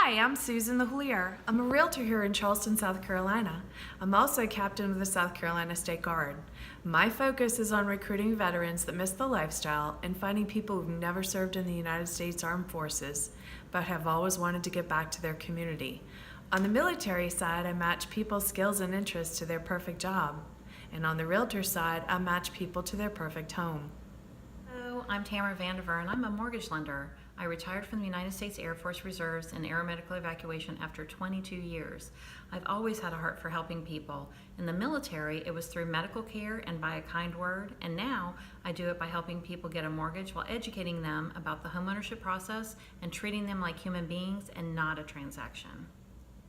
Hi, I'm Susan LeHoullier. I'm a realtor here in Charleston, South Carolina. I'm also captain of the South Carolina State Guard. My focus is on recruiting veterans that miss the lifestyle and finding people who've never served in the United States Armed Forces but have always wanted to get back to their community. On the military side, I match people's skills and interests to their perfect job. And on the realtor side, I match people to their perfect home. Hello, I'm Tamara Vandiver and I'm a mortgage lender. I retired from the United States Air Force Reserves in aeromedical evacuation after 22 years. I've always had a heart for helping people. In the military, it was through medical care and by a kind word, and now I do it by helping people get a mortgage while educating them about the homeownership process and treating them like human beings and not a transaction.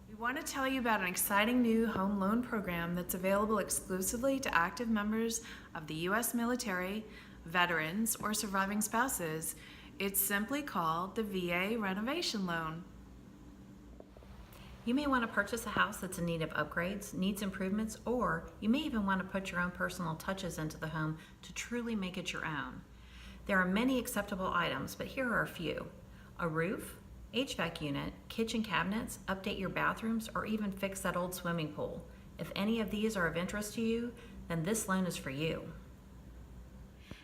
We want to tell you about an exciting new home loan program that's available exclusively to active members of the U.S. military, veterans, or surviving spouses. It's simply called the VA Renovation Loan. You may want to purchase a house that's in need of upgrades, needs improvements, or you may even want to put your own personal touches into the home to truly make it your own. There are many acceptable items, but here are a few. A roof, HVAC unit, kitchen cabinets, update your bathrooms, or even fix that old swimming pool. If any of these are of interest to you, then this loan is for you.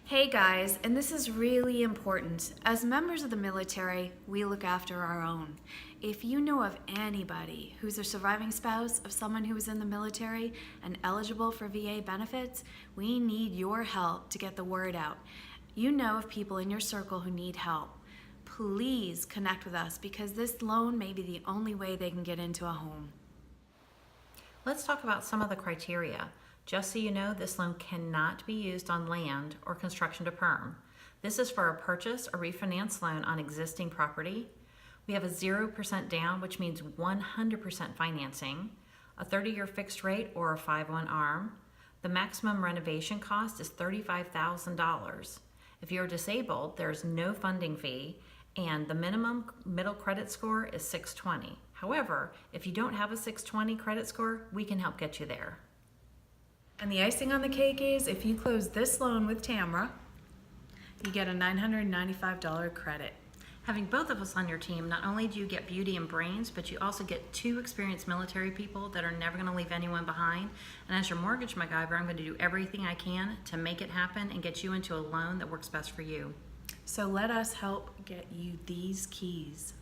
Hey guys, and this is really important. As members of the military, we look after our own. If you know of anybody who's a surviving spouse of someone who was in the military and eligible for VA benefits, we need your help to get the word out. You know of people in your circle who need help. Please connect with us because this loan may be the only way they can get into a home. Let's talk about some of the criteria. Just so you know, this loan cannot be used on land or construction to perm. This is for a purchase or refinance loan on existing property. We have a 0% down, which means 100% financing, a 30-year fixed rate or a 5/1 ARM. The maximum renovation cost is $35,000. If you're disabled, there's no funding fee, and the minimum middle credit score is 620. However, if you don't have a 620 credit score, we can help get you there. And the icing on the cake is if you close this loan with Tamara, you get a $995 credit. Having both of us on your team, not only do you get beauty and brains, but you also get two experienced military people that are never going to leave anyone behind. And as your mortgage MacGyver, I'm going to do everything I can to make it happen and get you into a loan that works best for you. So let us help get you these keys.